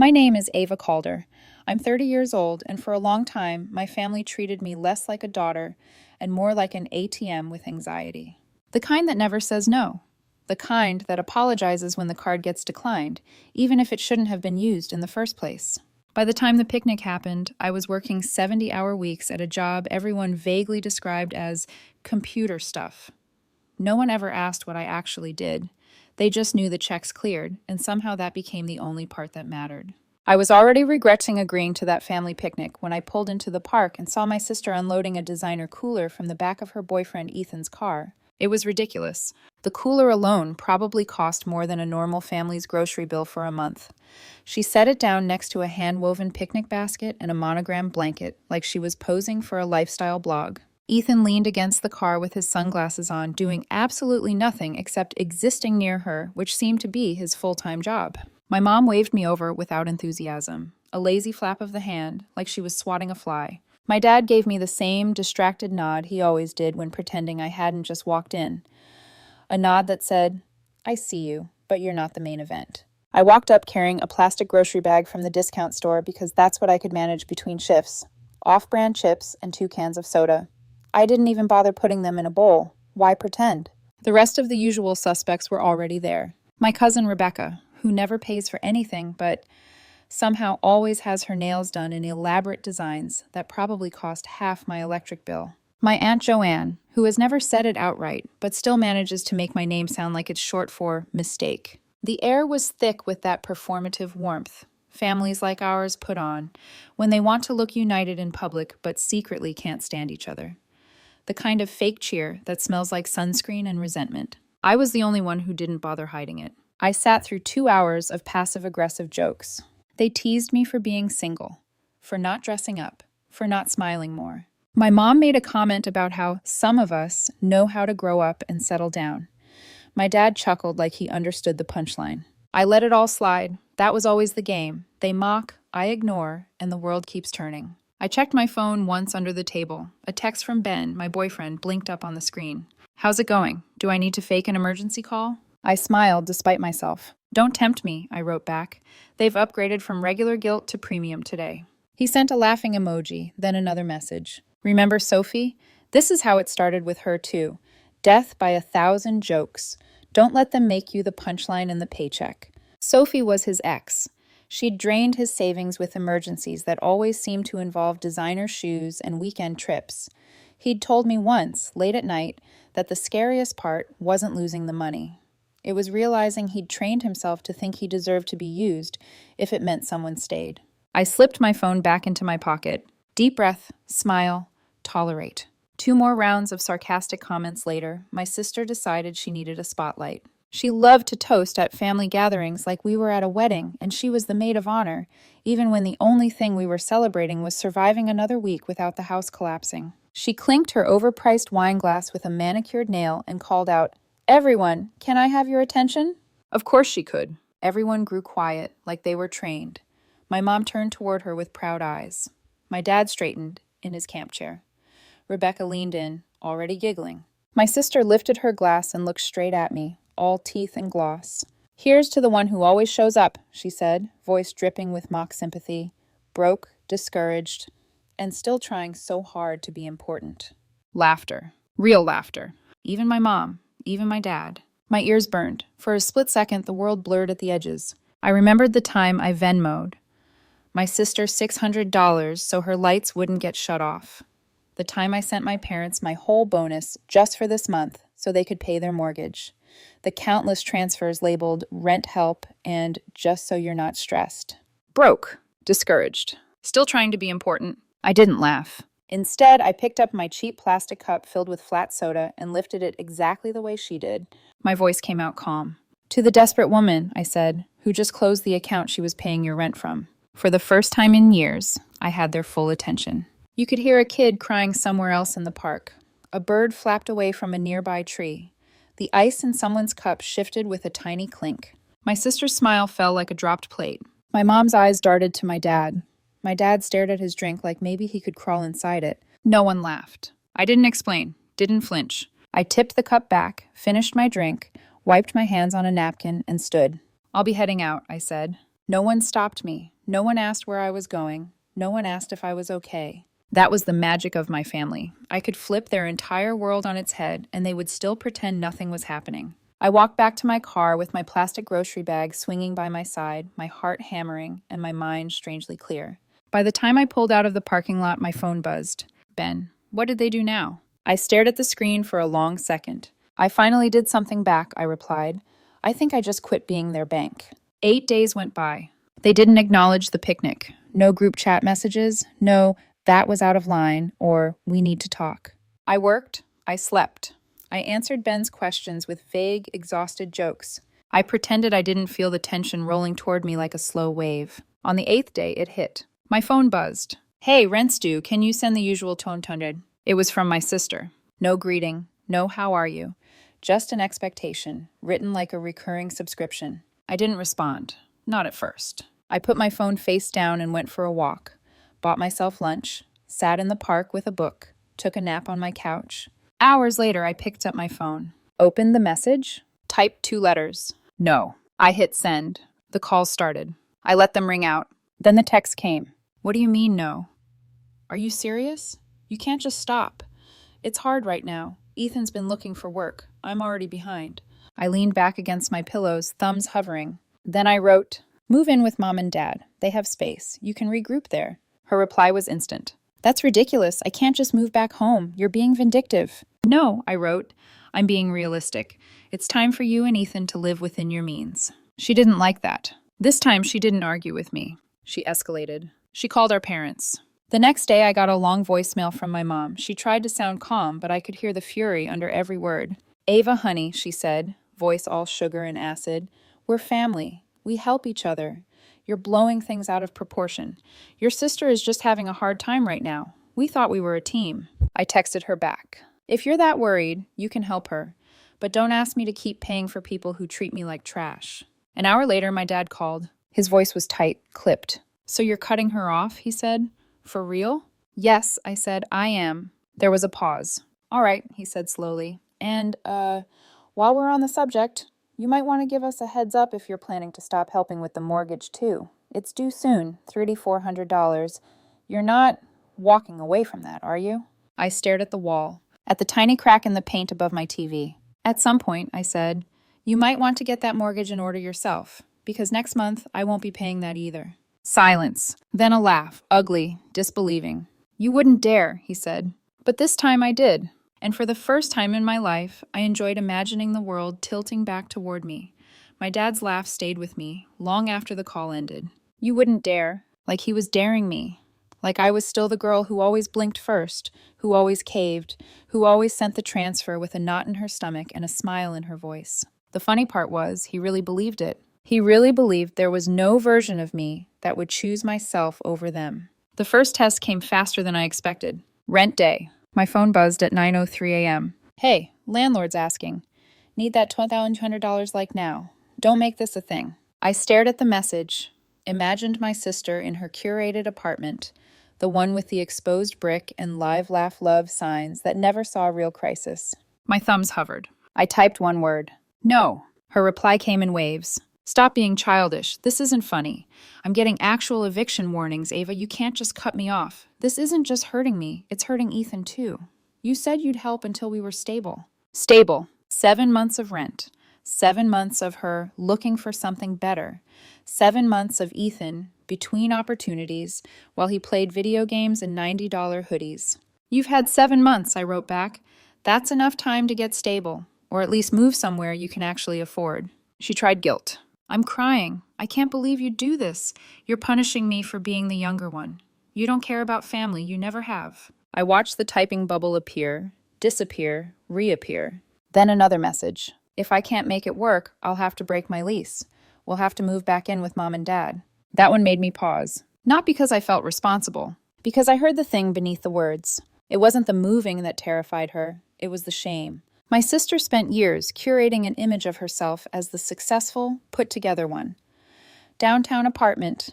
My name is Ava Calder. I'm 30 years old, and for a long time, my family treated me less like a daughter and more like an ATM with anxiety. The kind that never says no. The kind that apologizes when the card gets declined, even if it shouldn't have been used in the first place. By the time the picnic happened, I was working 70-hour weeks at a job everyone vaguely described as computer stuff. No one ever asked what I actually did. They just knew the checks cleared, and somehow that became the only part that mattered. I was already regretting agreeing to that family picnic when I pulled into the park and saw my sister unloading a designer cooler from the back of her boyfriend Ethan's car. It was ridiculous. The cooler alone probably cost more than a normal family's grocery bill for a month. She set it down next to a hand-woven picnic basket and a monogrammed blanket, like she was posing for a lifestyle blog. Ethan leaned against the car with his sunglasses on, doing absolutely nothing except existing near her, which seemed to be his full-time job. My mom waved me over without enthusiasm, a lazy flap of the hand, like she was swatting a fly. My dad gave me the same distracted nod he always did when pretending I hadn't just walked in. A nod that said, "I see you, but you're not the main event." I walked up carrying a plastic grocery bag from the discount store because that's what I could manage between shifts. Off-brand chips and 2 cans of soda. I didn't even bother putting them in a bowl. Why pretend? The rest of the usual suspects were already there. My cousin Rebecca, who never pays for anything but somehow always has her nails done in elaborate designs that probably cost half my electric bill. My Aunt Joanne, who has never said it outright, but still manages to make my name sound like it's short for mistake. The air was thick with that performative warmth families like ours put on when they want to look united in public but secretly can't stand each other. The kind of fake cheer that smells like sunscreen and resentment. I was the only one who didn't bother hiding it. I sat through 2 hours of passive-aggressive jokes. They teased me for being single, for not dressing up, for not smiling more. My mom made a comment about how some of us know how to grow up and settle down. My dad chuckled like he understood the punchline. I let it all slide. That was always the game. They mock, I ignore, and the world keeps turning. I checked my phone once under the table. A text from Ben, my boyfriend, blinked up on the screen. "How's it going? Do I need to fake an emergency call?" I smiled despite myself. "Don't tempt me," I wrote back. "They've upgraded from regular guilt to premium today." He sent a laughing emoji, then another message. "Remember Sophie? This is how it started with her too. Death by 1,000 jokes. Don't let them make you the punchline in the paycheck." Sophie was his ex. She'd drained his savings with emergencies that always seemed to involve designer shoes and weekend trips. He'd told me once, late at night, that the scariest part wasn't losing the money. It was realizing he'd trained himself to think he deserved to be used if it meant someone stayed. I slipped my phone back into my pocket. Deep breath, smile, tolerate. 2 more rounds of sarcastic comments later, my sister decided she needed a spotlight. She loved to toast at family gatherings like we were at a wedding and she was the maid of honor, even when the only thing we were celebrating was surviving another week without the house collapsing. She clinked her overpriced wine glass with a manicured nail and called out, "Everyone, can I have your attention?" Of course she could. Everyone grew quiet, like they were trained. My mom turned toward her with proud eyes. My dad straightened in his camp chair. Rebecca leaned in, already giggling. My sister lifted her glass and looked straight at me, all teeth and gloss. "Here's to the one who always shows up," she said, voice dripping with mock sympathy. Broke, discouraged, and still trying so hard to be important. Laughter. Real laughter. Even my mom, even my dad. My ears burned. For a split second, the world blurred at the edges. I remembered the time I Venmo'd my sister $600 so her lights wouldn't get shut off. The time I sent my parents my whole bonus just for this month so they could pay their mortgage. The countless transfers labeled rent help and just so you're not stressed. Broke. Discouraged. Still trying to be important. I didn't laugh. Instead, I picked up my cheap plastic cup filled with flat soda and lifted it exactly the way she did. My voice came out calm. "To the desperate woman," I said, "who just closed the account she was paying your rent from." For the first time in years, I had their full attention. You could hear a kid crying somewhere else in the park. A bird flapped away from a nearby tree. The ice in someone's cup shifted with a tiny clink. My sister's smile fell like a dropped plate. My mom's eyes darted to my dad. My dad stared at his drink like maybe he could crawl inside it. No one laughed. I didn't explain, didn't flinch. I tipped the cup back, finished my drink, wiped my hands on a napkin, and stood. "I'll be heading out," I said. No one stopped me. No one asked where I was going. No one asked if I was okay. That was the magic of my family. I could flip their entire world on its head, and they would still pretend nothing was happening. I walked back to my car with my plastic grocery bag swinging by my side, my heart hammering, and my mind strangely clear. By the time I pulled out of the parking lot, my phone buzzed. Ben, what did they do now? I stared at the screen for a long second. I finally did something back, I replied. I think I just quit being their bank. 8 days went by. They didn't acknowledge the picnic. No group chat messages. No, that was out of line, or we need to talk. I worked. I slept. I answered Ben's questions with vague, exhausted jokes. I pretended I didn't feel the tension rolling toward me like a slow wave. On the 8th day, it hit. My phone buzzed. Hey, rent's due. Can you send the usual tone tunded? It was from my sister. No greeting. No how are you. Just an expectation, written like a recurring subscription. I didn't respond. Not at first. I put my phone face down and went for a walk. Bought myself lunch. Sat in the park with a book. Took a nap on my couch. Hours later, I picked up my phone. Opened the message. Typed 2 letters. No. I hit send. The call started. I let them ring out. Then the text came. What do you mean, no? Are you serious? You can't just stop. It's hard right now. Ethan's been looking for work. I'm already behind. I leaned back against my pillows, thumbs hovering. Then I wrote, move in with Mom and Dad. They have space. You can regroup there. Her reply was instant. That's ridiculous. I can't just move back home. You're being vindictive. No, I wrote. I'm being realistic. It's time for you and Ethan to live within your means. She didn't like that. This time she didn't argue with me. She escalated. She called our parents. The next day I got a long voicemail from my mom. She tried to sound calm, but I could hear the fury under every word. Ava, honey, she said, voice all sugar and acid. We're family. We help each other. You're blowing things out of proportion. Your sister is just having a hard time right now. We thought we were a team. I texted her back. If you're that worried, you can help her. But don't ask me to keep paying for people who treat me like trash. An hour later, my dad called. His voice was tight, clipped. So you're cutting her off, he said. For real? Yes, I said, I am. There was a pause. All right, he said slowly. And, while we're on the subject, you might want to give us a heads up if you're planning to stop helping with the mortgage, too. It's due soon, $3,400. You're not walking away from that, are you? I stared at the wall, at the tiny crack in the paint above my TV. At some point, I said, you might want to get that mortgage in order yourself, because next month I won't be paying that either. Silence. Then a laugh, ugly, disbelieving. You wouldn't dare, he said. But this time I did. And for the first time in my life, I enjoyed imagining the world tilting back toward me. My dad's laugh stayed with me, long after the call ended. You wouldn't dare. Like he was daring me. Like I was still the girl who always blinked first, who always caved, who always sent the transfer with a knot in her stomach and a smile in her voice. The funny part was, he really believed it. He really believed there was no version of me that would choose myself over them. The first test came faster than I expected. Rent day. My phone buzzed at 9:03 a.m. Hey, landlord's asking. Need that $2,200 like now. Don't make this a thing. I stared at the message, imagined my sister in her curated apartment, the one with the exposed brick and live, laugh, love signs that never saw a real crisis. My thumbs hovered. I typed one word. No. Her reply came in waves. Stop being childish. This isn't funny. I'm getting actual eviction warnings, Ava. You can't just cut me off. This isn't just hurting me. It's hurting Ethan, too. You said you'd help until we were stable. Stable. 7 months of rent. 7 months of her looking for something better. 7 months of Ethan between opportunities while he played video games and $90 hoodies. You've had 7 months, I wrote back. That's enough time to get stable, or at least move somewhere you can actually afford. She tried guilt. I'm crying. I can't believe you'd do this. You're punishing me for being the younger one. You don't care about family. You never have. I watched the typing bubble appear, disappear, reappear. Then another message. If I can't make it work, I'll have to break my lease. We'll have to move back in with Mom and Dad. That one made me pause. Not because I felt responsible, because I heard the thing beneath the words. It wasn't the moving that terrified her. It was the shame. My sister spent years curating an image of herself as the successful, put-together one. Downtown apartment,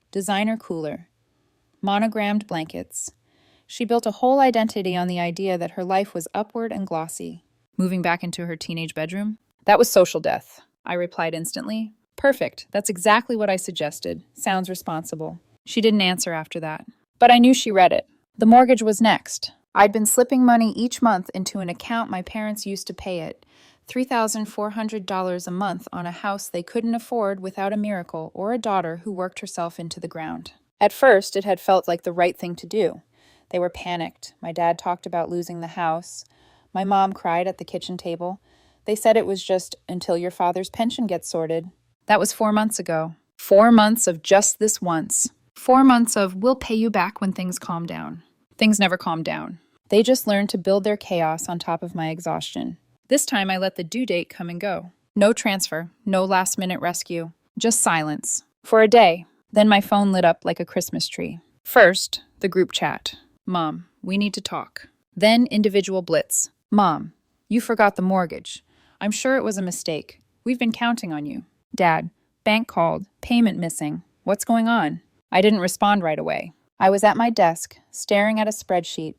designer cooler, monogrammed blankets. She built a whole identity on the idea that her life was upward and glossy. Moving back into her teenage bedroom? That was social death, I replied instantly. Perfect. That's exactly what I suggested. Sounds responsible. She didn't answer after that. But I knew she read it. The mortgage was next. I'd been slipping money each month into an account my parents used to pay it. $3,400 a month on a house they couldn't afford without a miracle or a daughter who worked herself into the ground. At first, it had felt like the right thing to do. They were panicked. My dad talked about losing the house. My mom cried at the kitchen table. They said it was just until your father's pension gets sorted. That was 4 months ago. 4 months of just this once. 4 months of we'll pay you back when things calm down. Things never calmed down. They just learned to build their chaos on top of my exhaustion. This time I let the due date come and go. No transfer, no last-minute rescue, just silence. For a day. Then my phone lit up like a Christmas tree. First, the group chat. Mom, we need to talk. Then individual blitz. Mom, you forgot the mortgage. I'm sure it was a mistake. We've been counting on you. Dad, bank called, payment missing. What's going on? I didn't respond right away. I was at my desk, staring at a spreadsheet,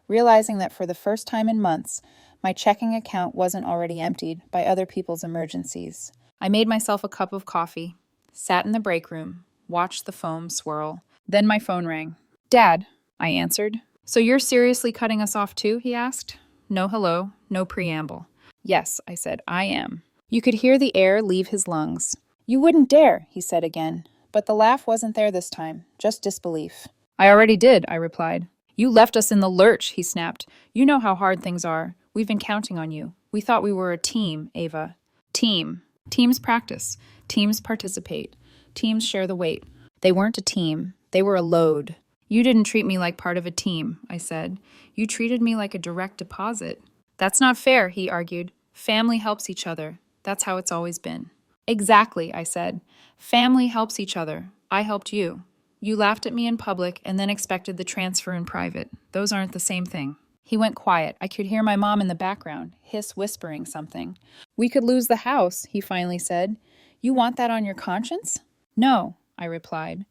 realizing that for the first time in months, my checking account wasn't already emptied by other people's emergencies. I made myself a cup of coffee, sat in the break room, watched the foam swirl. Then my phone rang. Dad, I answered. So you're seriously cutting us off too? He asked. No hello, no preamble. Yes, I said, I am. You could hear the air leave his lungs. You wouldn't dare, he said again. But the laugh wasn't there this time, just disbelief. I already did, I replied. You left us in the lurch, he snapped. You know how hard things are. We've been counting on you. We thought we were a team, Ava. Team. Teams practice. Teams participate. Teams share the weight. They weren't a team. They were a load. You didn't treat me like part of a team, I said. You treated me like a direct deposit. That's not fair, he argued. Family helps each other. That's how it's always been. Exactly, I said. Family helps each other. I helped you. You laughed at me in public and then expected the transfer in private. Those aren't the same thing. He went quiet. I could hear my mom in the background, whispering something. We could lose the house, he finally said. You want that on your conscience? No, I replied.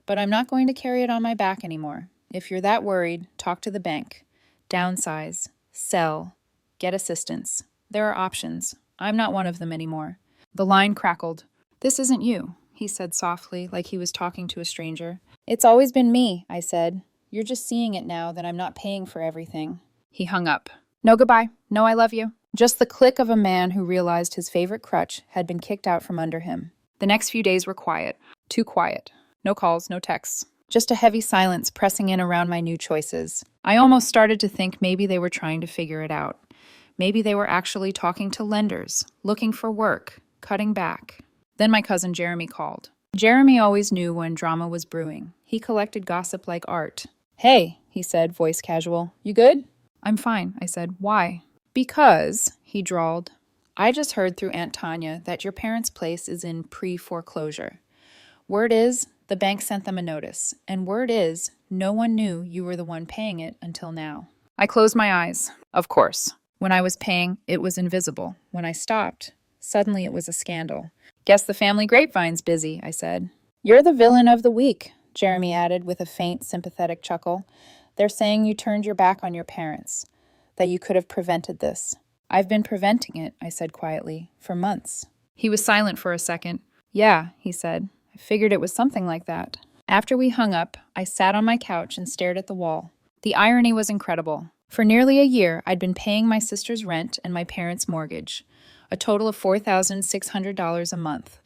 But I'm not going to carry it on my back anymore. If you're that worried, talk to the bank. Downsize. Sell. Get assistance. There are options. I'm not one of them anymore. The line crackled. This isn't you, he said softly, like he was talking to a stranger. It's always been me, I said. You're just seeing it now that I'm not paying for everything. He hung up. No goodbye. No I love you. Just the click of a man who realized his favorite crutch had been kicked out from under him. The next few days were quiet. Too quiet. No calls, no texts. Just a heavy silence pressing in around my new choices. I almost started to think maybe they were trying to figure it out. Maybe they were actually talking to lenders, looking for work, cutting back. Then my cousin Jeremy called. Jeremy always knew when drama was brewing. He collected gossip like art. Hey, he said, voice casual. You good? I'm fine, I said. Why? Because, he drawled, I just heard through Aunt Tanya that your parents' place is in pre-foreclosure. Word is, the bank sent them a notice. And word is, no one knew you were the one paying it until now. I closed my eyes. Of course. When I was paying, it was invisible. When I stopped, suddenly it was a scandal. Guess the family grapevine's busy, I said. You're the villain of the week, Jeremy added with a faint, sympathetic chuckle. They're saying you turned your back on your parents, that you could have prevented this. I've been preventing it, I said quietly, for months. He was silent for a second. Yeah, he said. I figured it was something like that. After we hung up, I sat on my couch and stared at the wall. The irony was incredible. For nearly a year, I'd been paying my sister's rent and my parents' mortgage, a total of $4,600 a month.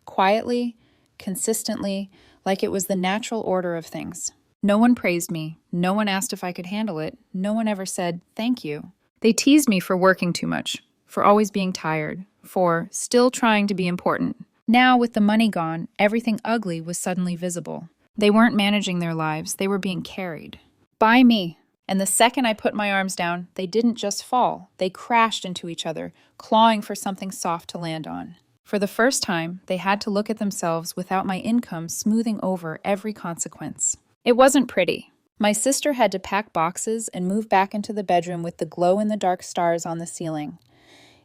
Quietly, consistently, like it was the natural order of things. No one praised me. No one asked if I could handle it. No one ever said, thank you. They teased me for working too much, for always being tired, for still trying to be important. Now, with the money gone, everything ugly was suddenly visible. They weren't managing their lives. They were being carried. By me. And the second I put my arms down, they didn't just fall. They crashed into each other, clawing for something soft to land on. For the first time, they had to look at themselves without my income smoothing over every consequence. It wasn't pretty. My sister had to pack boxes and move back into the bedroom with the glow-in-the-dark stars on the ceiling.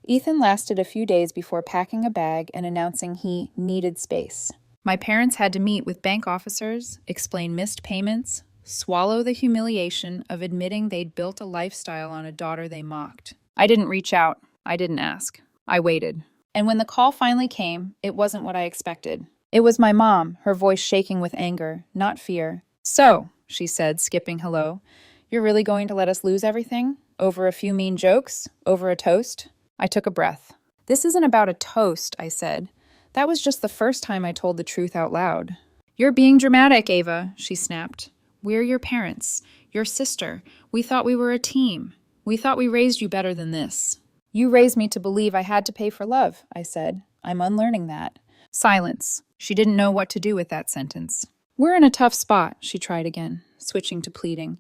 Ethan lasted a few days before packing a bag and announcing he needed space. My parents had to meet with bank officers, explain missed payments, swallow the humiliation of admitting they'd built a lifestyle on a daughter they mocked. I didn't reach out. I didn't ask. I waited. And when the call finally came, it wasn't what I expected. It was my mom, her voice shaking with anger, not fear. "So," she said, skipping hello, "you're really going to let us lose everything? Over a few mean jokes? Over a toast?" I took a breath. "This isn't about a toast," I said. That was just the first time I told the truth out loud. "You're being dramatic, Ava," she snapped. "We're your parents, your sister. We thought we were a team. We thought we raised you better than this." "You raised me to believe I had to pay for love," I said. "I'm unlearning that." Silence. She didn't know what to do with that sentence. "We're in a tough spot," she tried again, switching to pleading.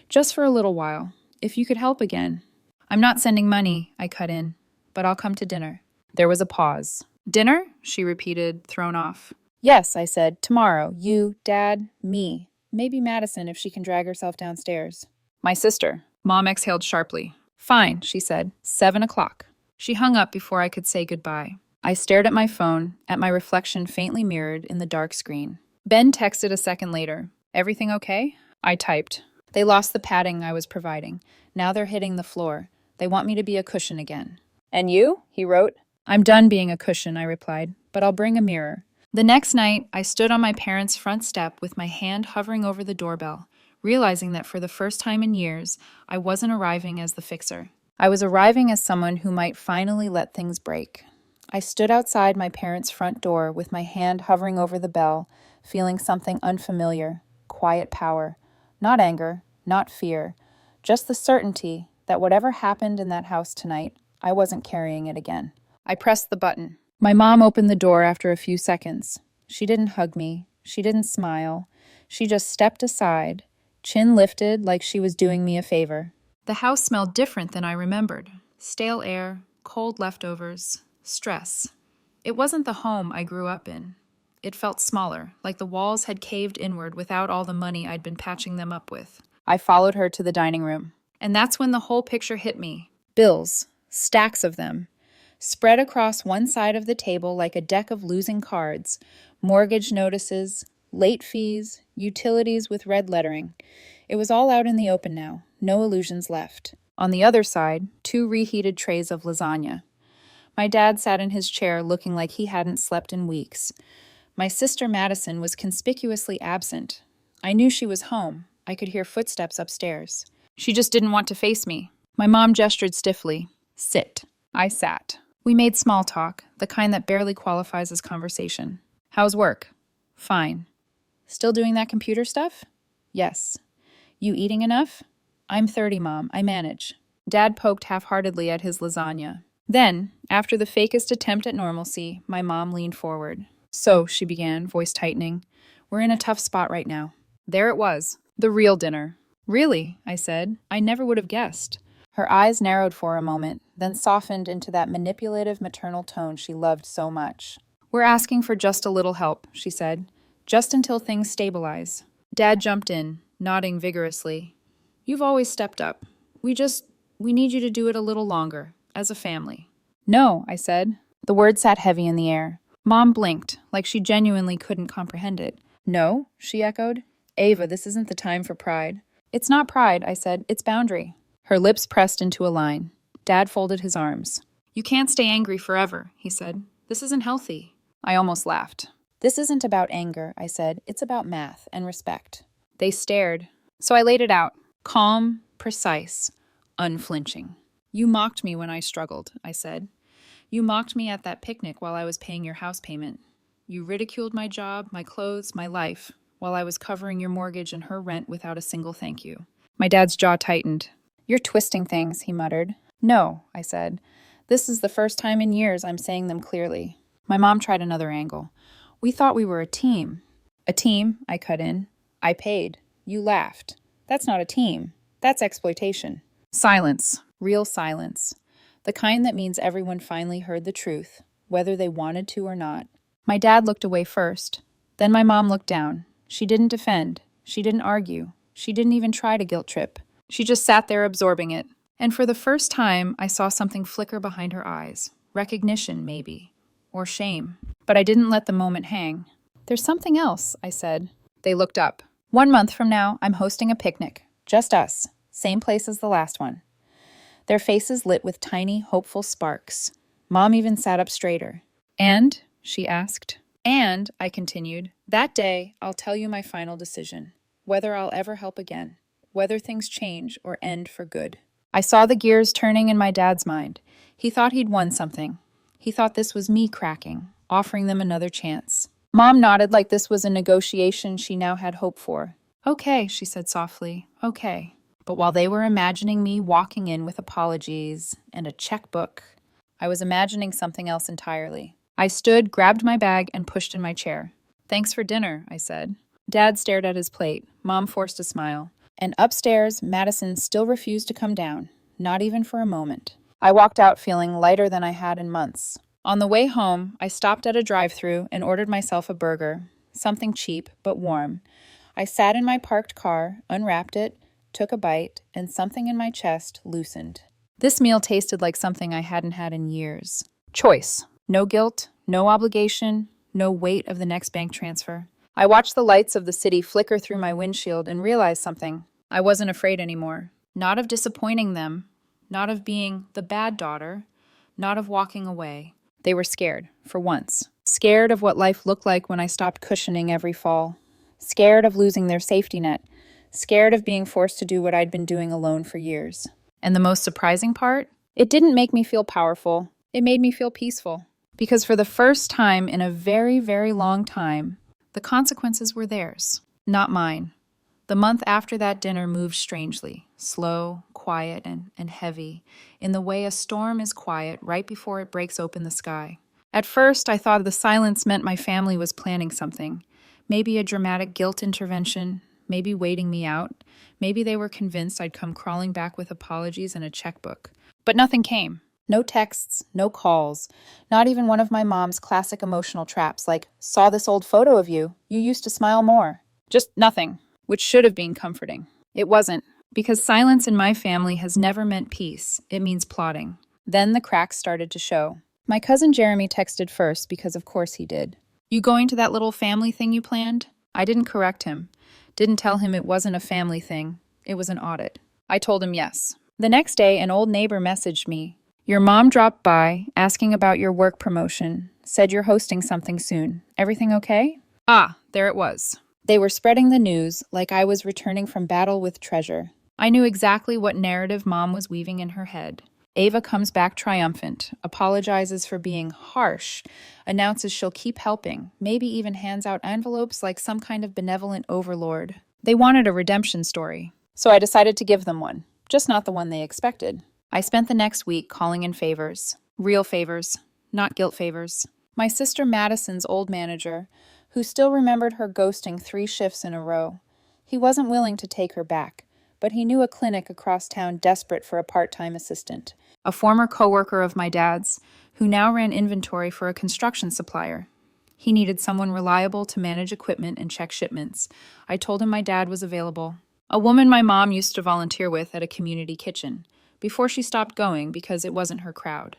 "Just for a little while. If you could help again." "I'm not sending money," I cut in, "but I'll come to dinner." There was a pause. "Dinner?" she repeated, thrown off. "Yes," I said. "Tomorrow. You, Dad, me. Maybe Madison if she can drag herself downstairs." "My sister." Mom exhaled sharply. "Fine," she said. 7 o'clock. She hung up before I could say goodbye. I stared at my phone, at my reflection faintly mirrored in the dark screen. Ben texted a second later. "Everything okay?" I typed. "They lost the padding I was providing. Now they're hitting the floor. They want me to be a cushion again." "And you?" he wrote. "I'm done being a cushion," I replied, "but I'll bring a mirror." The next night, I stood on my parents' front step with my hand hovering over the doorbell, realizing that for the first time in years, I wasn't arriving as the fixer. I was arriving as someone who might finally let things break. I stood outside my parents' front door with my hand hovering over the bell, feeling something unfamiliar, quiet power. Not anger, not fear, just the certainty that whatever happened in that house tonight, I wasn't carrying it again. I pressed the button. My mom opened the door after a few seconds. She didn't hug me. She didn't smile. She just stepped aside, chin lifted like she was doing me a favor. The house smelled different than I remembered. Stale air, cold leftovers, stress. It wasn't the home I grew up in. It felt smaller, like the walls had caved inward without all the money I'd been patching them up with. I followed her to the dining room. And that's when the whole picture hit me. Bills, stacks of them, spread across one side of the table like a deck of losing cards. Mortgage notices, late fees, utilities with red lettering. It was all out in the open now, no illusions left. On the other side, 2 reheated trays of lasagna. My dad sat in his chair looking like he hadn't slept in weeks. My sister Madison was conspicuously absent. I knew she was home. I could hear footsteps upstairs. She just didn't want to face me. My mom gestured stiffly. "Sit." I sat. We made small talk, the kind that barely qualifies as conversation. "How's work?" "Fine." "Still doing that computer stuff?" "Yes." "You eating enough?" "I'm 30, Mom. I manage." Dad poked half-heartedly at his lasagna. Then, after the fakest attempt at normalcy, my mom leaned forward. "So," she began, voice tightening, "we're in a tough spot right now." There it was, the real dinner. "Really?" I said. "I never would have guessed." Her eyes narrowed for a moment, then softened into that manipulative maternal tone she loved so much. "We're asking for just a little help," she said, "just until things stabilize." Dad jumped in, nodding vigorously. "You've always stepped up. We need you to do it a little longer, as a family." "No," I said. The word sat heavy in the air. Mom blinked, like she genuinely couldn't comprehend it. "No?" she echoed. "Ava, this isn't the time for pride." "It's not pride," I said. "It's boundary." Her lips pressed into a line. Dad folded his arms. "You can't stay angry forever," he said. "This isn't healthy." I almost laughed. "This isn't about anger," I said. "It's about math and respect." They stared. So I laid it out. Calm, precise, unflinching. "You mocked me when I struggled," I said. "You mocked me at that picnic while I was paying your house payment. You ridiculed my job, my clothes, my life, while I was covering your mortgage and her rent without a single thank you." My dad's jaw tightened. "You're twisting things," he muttered. "No," I said. "This is the first time in years I'm saying them clearly." My mom tried another angle. "We thought we were a team." "A team," I cut in. "I paid. You laughed. That's not a team. That's exploitation." Silence. Real silence. The kind that means everyone finally heard the truth, whether they wanted to or not. My dad looked away first. Then my mom looked down. She didn't defend. She didn't argue. She didn't even try to guilt trip. She just sat there absorbing it. And for the first time, I saw something flicker behind her eyes. Recognition, maybe. Or shame. But I didn't let the moment hang. "There's something else," I said. They looked up. "1 month from now, I'm hosting a picnic. Just us. Same place as the last one." Their faces lit with tiny, hopeful sparks. Mom even sat up straighter. "And?" she asked. "And," I continued, "that day I'll tell you my final decision. Whether I'll ever help again. Whether things change or end for good." I saw the gears turning in my dad's mind. He thought he'd won something. He thought this was me cracking, offering them another chance. Mom nodded like this was a negotiation she now had hope for. "Okay," she said softly, "okay." But while they were imagining me walking in with apologies and a checkbook, I was imagining something else entirely. I stood, grabbed my bag, and pushed in my chair. "Thanks for dinner," I said. Dad stared at his plate. Mom forced a smile. And upstairs, Madison still refused to come down, not even for a moment. I walked out feeling lighter than I had in months. On the way home, I stopped at a drive-thru and ordered myself a burger, something cheap but warm. I sat in my parked car, unwrapped it, took a bite, and something in my chest loosened. This meal tasted like something I hadn't had in years. Choice. No guilt, no obligation, no weight of the next bank transfer. I watched the lights of the city flicker through my windshield and realized something. I wasn't afraid anymore. Not of disappointing them, not of being the bad daughter, not of walking away. They were scared, for once. Scared of what life looked like when I stopped cushioning every fall. Scared of losing their safety net. Scared of being forced to do what I'd been doing alone for years. And the most surprising part? It didn't make me feel powerful. It made me feel peaceful. Because for the first time in a very, very long time, the consequences were theirs, not mine. The month after that dinner moved strangely, slow, quiet, and heavy, in the way a storm is quiet right before it breaks open the sky. At first, I thought the silence meant my family was planning something. Maybe a dramatic guilt intervention, maybe waiting me out. Maybe they were convinced I'd come crawling back with apologies and a checkbook. But nothing came. No texts, no calls, not even one of my mom's classic emotional traps like, "Saw this old photo of you. You used to smile more." Just nothing, which should have been comforting. It wasn't, because silence in my family has never meant peace. It means plotting. Then the cracks started to show. My cousin Jeremy texted first because of course he did. "You going to that little family thing you planned?" I didn't correct him. Didn't tell him it wasn't a family thing. It was an audit. I told him yes. The next day, an old neighbor messaged me. "Your mom dropped by, asking about your work promotion. Said you're hosting something soon. Everything okay?" Ah, there it was. They were spreading the news like I was returning from battle with treasure. I knew exactly what narrative Mom was weaving in her head. Ava comes back triumphant, apologizes for being harsh, announces she'll keep helping, maybe even hands out envelopes like some kind of benevolent overlord. They wanted a redemption story, so I decided to give them one, just not the one they expected. I spent the next week calling in favors. Real favors, not guilt favors. My sister Madison's old manager, who still remembered her ghosting 3 shifts in a row. He wasn't willing to take her back, but he knew a clinic across town desperate for a part-time assistant. A former coworker of my dad's, who now ran inventory for a construction supplier. He needed someone reliable to manage equipment and check shipments. I told him my dad was available. A woman my mom used to volunteer with at a community kitchen, before she stopped going because it wasn't her crowd.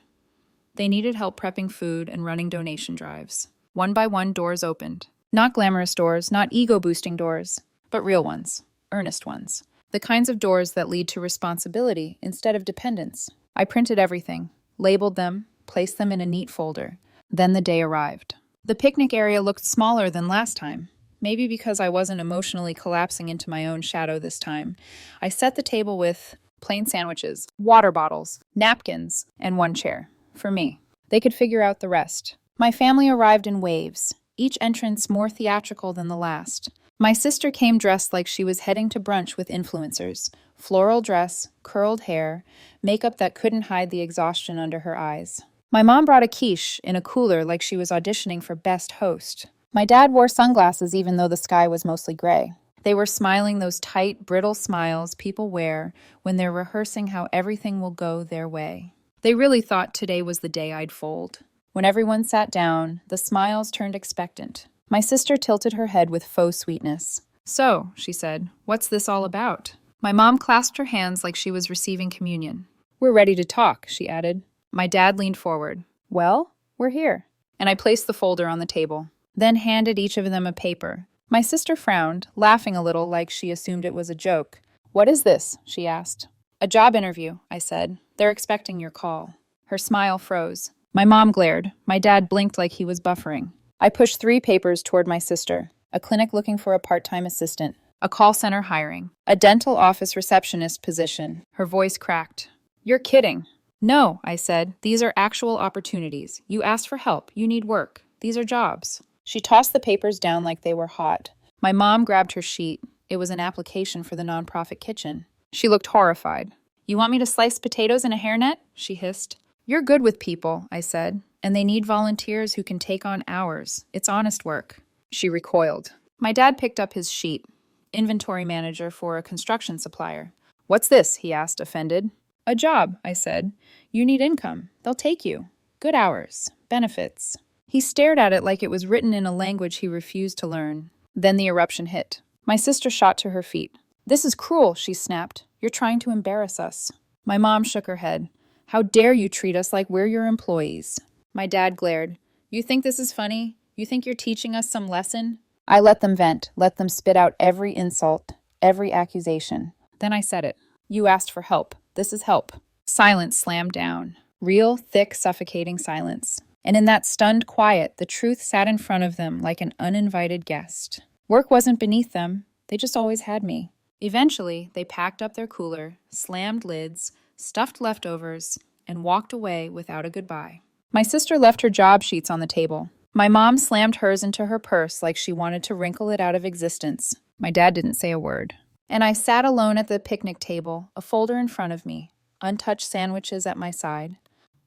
They needed help prepping food and running donation drives. One by one, doors opened. Not glamorous doors, not ego-boosting doors, but real ones, earnest ones. The kinds of doors that lead to responsibility instead of dependence. I printed everything, labeled them, placed them in a neat folder. Then the day arrived. The picnic area looked smaller than last time. Maybe because I wasn't emotionally collapsing into my own shadow this time. I set the table with plain sandwiches, water bottles, napkins, and 1 chair. For me. They could figure out the rest. My family arrived in waves, each entrance more theatrical than the last. My sister came dressed like she was heading to brunch with influencers. Floral dress, curled hair, makeup that couldn't hide the exhaustion under her eyes. My mom brought a quiche in a cooler like she was auditioning for Best Host. My dad wore sunglasses even though the sky was mostly gray. They were smiling those tight, brittle smiles people wear when they're rehearsing how everything will go their way. They really thought today was the day I'd fold. When everyone sat down, the smiles turned expectant. My sister tilted her head with faux sweetness. "So," she said, "what's this all about?" My mom clasped her hands like she was receiving communion. "We're ready to talk," she added. My dad leaned forward. "Well, we're here." And I placed the folder on the table, then handed each of them a paper. My sister frowned, laughing a little like she assumed it was a joke. "What is this?" she asked. "A job interview," I said. "They're expecting your call." Her smile froze. My mom glared. My dad blinked like he was buffering. I pushed 3 papers toward my sister. A clinic looking for a part-time assistant. A call center hiring. A dental office receptionist position. Her voice cracked. You're kidding. No, I said. These are actual opportunities. You asked for help. You need work. These are jobs. She tossed the papers down like they were hot. My mom grabbed her sheet. It was an application for the nonprofit kitchen. She looked horrified. You want me to slice potatoes in a hairnet? She hissed. You're good with people, I said, and they need volunteers who can take on hours. It's honest work. She recoiled. My dad picked up his sheet. Inventory manager for a construction supplier. What's this? He asked, offended. A job, I said. You need income. They'll take you. Good hours. Benefits. He stared at it like it was written in a language he refused to learn. Then the eruption hit. My sister shot to her feet. This is cruel, she snapped. You're trying to embarrass us. My mom shook her head. How dare you treat us like we're your employees? My dad glared. You think this is funny? You think you're teaching us some lesson? I let them vent, let them spit out every insult, every accusation. Then I said it. You asked for help. This is help. Silence slammed down. Real, thick, suffocating silence. And in that stunned quiet, the truth sat in front of them like an uninvited guest. Work wasn't beneath them. They just always had me. Eventually, they packed up their cooler, slammed lids, stuffed leftovers, and walked away without a goodbye. My sister left her job sheets on the table. My mom slammed hers into her purse like she wanted to wrinkle it out of existence. My dad didn't say a word. And I sat alone at the picnic table, a folder in front of me, untouched sandwiches at my side.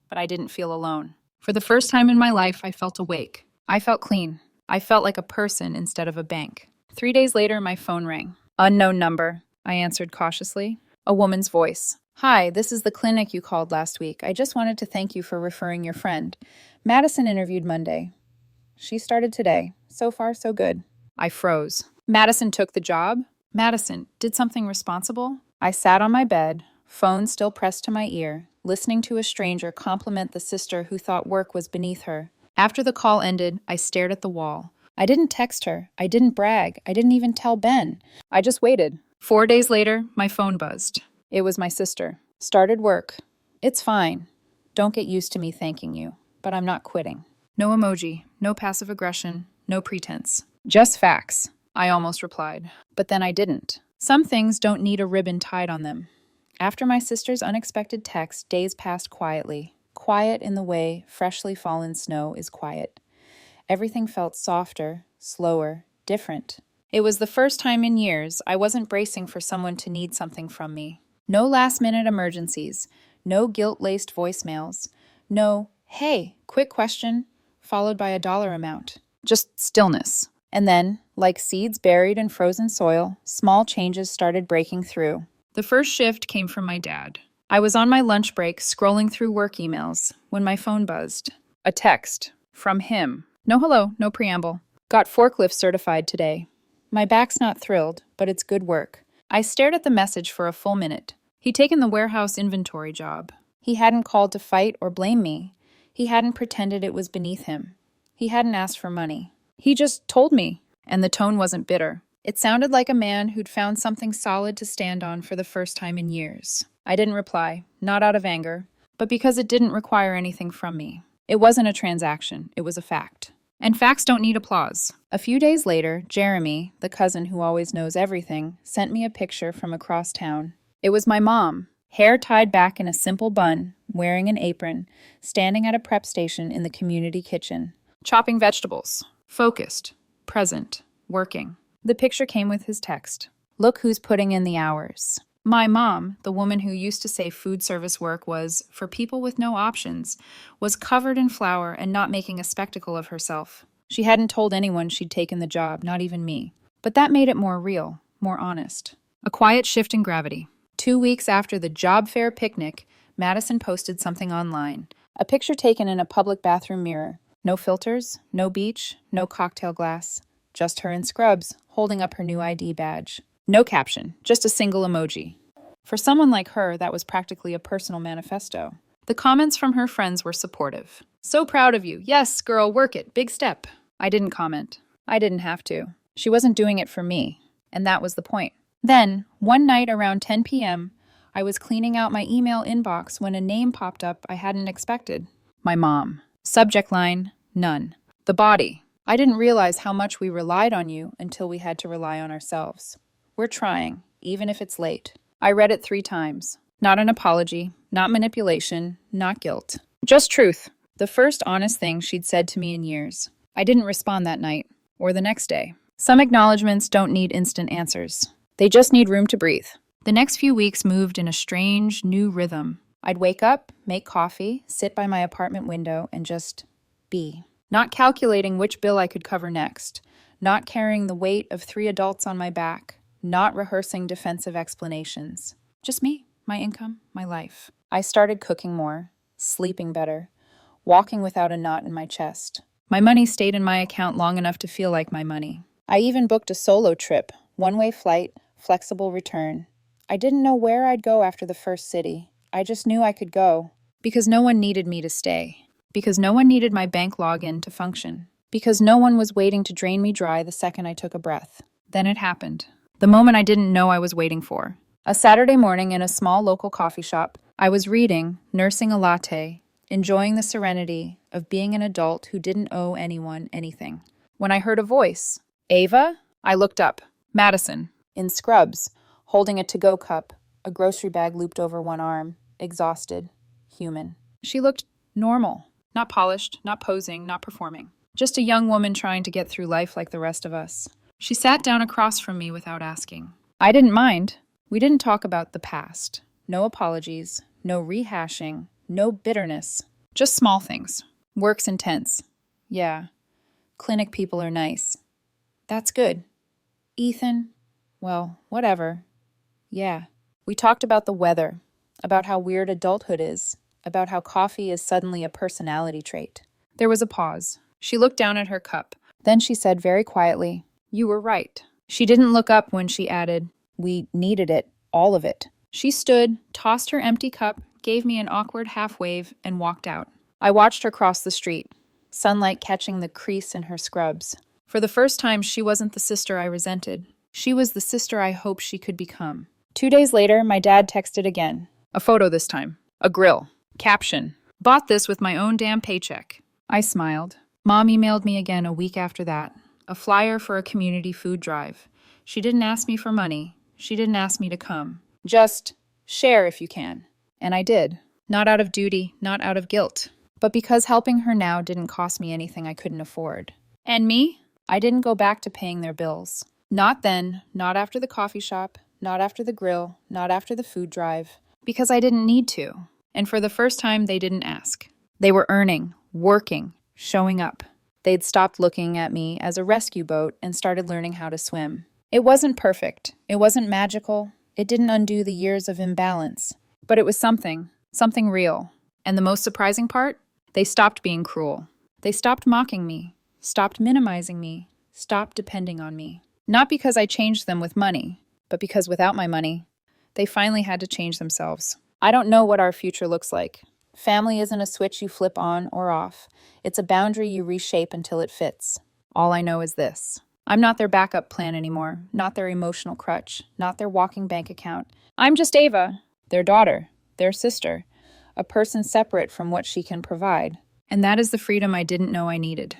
But I didn't feel alone. For the first time in my life, I felt awake. I felt clean. I felt like a person instead of a bank. 3 days later, my phone rang. Unknown number, I answered cautiously. A woman's voice. Hi, this is the clinic you called last week. I just wanted to thank you for referring your friend. Madison interviewed Monday. She started today. So far, so good. I froze. Madison took the job? Madison did something responsible? I sat on my bed, phone still pressed to my ear, listening to a stranger compliment the sister who thought work was beneath her. After the call ended, I stared at the wall. I didn't text her. I didn't brag. I didn't even tell Ben. I just waited. 4 days later, my phone buzzed. It was my sister. Started work. It's fine. Don't get used to me thanking you, but I'm not quitting. No emoji, no passive aggression, no pretense. Just facts, I almost replied. But then I didn't. Some things don't need a ribbon tied on them. After my sister's unexpected text, days passed quietly. Quiet in the way freshly fallen snow is quiet. Everything felt softer, slower, different. It was the first time in years I wasn't bracing for someone to need something from me. No last-minute emergencies, no guilt-laced voicemails, no, hey, quick question, followed by a dollar amount. Just stillness. And then, like seeds buried in frozen soil, small changes started breaking through. The first shift came from my dad. I was on my lunch break scrolling through work emails when my phone buzzed. A text. From him. No hello, no preamble. Got forklift certified today. My back's not thrilled, but it's good work. I stared at the message for a full minute. He'd taken the warehouse inventory job. He hadn't called to fight or blame me. He hadn't pretended it was beneath him. He hadn't asked for money. He just told me, and the tone wasn't bitter. It sounded like a man who'd found something solid to stand on for the first time in years. I didn't reply, not out of anger, but because it didn't require anything from me. It wasn't a transaction, it was a fact. And facts don't need applause. A few days later, Jeremy, the cousin who always knows everything, sent me a picture from across town. It was my mom, hair tied back in a simple bun, wearing an apron, standing at a prep station in the community kitchen. Chopping vegetables. Focused. Present. Working. The picture came with his text. Look who's putting in the hours. My mom, the woman who used to say food service work was, for people with no options, was covered in flour and not making a spectacle of herself. She hadn't told anyone she'd taken the job, not even me. But that made it more real, more honest. A quiet shift in gravity. 2 weeks after the job fair picnic, Madison posted something online. A picture taken in a public bathroom mirror. No filters, no beach, no cocktail glass. Just her in scrubs, holding up her new ID badge. No caption, just a single emoji. For someone like her, that was practically a personal manifesto. The comments from her friends were supportive. So proud of you. Yes, girl, work it. Big step. I didn't comment. I didn't have to. She wasn't doing it for me, and that was the point. Then, one night around 10 p.m., I was cleaning out my email inbox when a name popped up I hadn't expected. My mom. Subject line, none. The body. I didn't realize how much we relied on you until we had to rely on ourselves. We're trying, even if it's late. I read it 3 times. Not an apology, not manipulation, not guilt. Just truth. The first honest thing she'd said to me in years. I didn't respond that night, or the next day. Some acknowledgments don't need instant answers. They just need room to breathe. The next few weeks moved in a strange, new rhythm. I'd wake up, make coffee, sit by my apartment window, and just be. Not calculating which bill I could cover next. Not carrying the weight of 3 adults on my back. Not rehearsing defensive explanations. Just me, my income, my life. I started cooking more, sleeping better, walking without a knot in my chest. My money stayed in my account long enough to feel like my money. I even booked a solo trip, one-way flight, flexible return. I didn't know where I'd go after the first city. I just knew I could go. Because no one needed me to stay. Because no one needed my bank login to function. Because no one was waiting to drain me dry the second I took a breath. Then it happened. The moment I didn't know I was waiting for. A Saturday morning in a small local coffee shop, I was reading, nursing a latte, enjoying the serenity of being an adult who didn't owe anyone anything. When I heard a voice, Ava? I looked up. Madison, in scrubs, holding a to-go cup, a grocery bag looped over one arm, exhausted, human. She looked normal, not polished, not posing, not performing. Just a young woman trying to get through life like the rest of us. She sat down across from me without asking. I didn't mind. We didn't talk about the past. No apologies, no rehashing, no bitterness. Just small things. Work's intense. Yeah. Clinic people are nice. That's good. Ethan? Well, whatever. Yeah. We talked about the weather, about how weird adulthood is, about how coffee is suddenly a personality trait. There was a pause. She looked down at her cup. Then she said very quietly, "You were right." She didn't look up when she added, "We needed it, all of it." She stood, tossed her empty cup, gave me an awkward half wave, and walked out. I watched her cross the street, sunlight catching the crease in her scrubs. For the first time, she wasn't the sister I resented. She was the sister I hoped she could become. 2 days later, my dad texted again. A photo this time. A grill. Caption. Bought this with my own damn paycheck. I smiled. Mom emailed me again a week after that. A flyer for a community food drive. She didn't ask me for money. She didn't ask me to come. Just share if you can. And I did. Not out of duty, not out of guilt. But because helping her now didn't cost me anything I couldn't afford. And me? I didn't go back to paying their bills. Not then, not after the coffee shop, not after the grill, not after the food drive. Because I didn't need to. And for the first time, they didn't ask. They were earning, working, showing up. They'd stopped looking at me as a rescue boat and started learning how to swim. It wasn't perfect. It wasn't magical. It didn't undo the years of imbalance. But it was something real. And the most surprising part? They stopped being cruel. They stopped mocking me, stopped minimizing me, stopped depending on me. Not because I changed them with money, but because without my money, they finally had to change themselves. I don't know what our future looks like. Family isn't a switch you flip on or off. It's a boundary you reshape until it fits. All I know is this. I'm not their backup plan anymore, not their emotional crutch, not their walking bank account. I'm just Ava, their daughter, their sister, a person separate from what she can provide. And that is the freedom I didn't know I needed.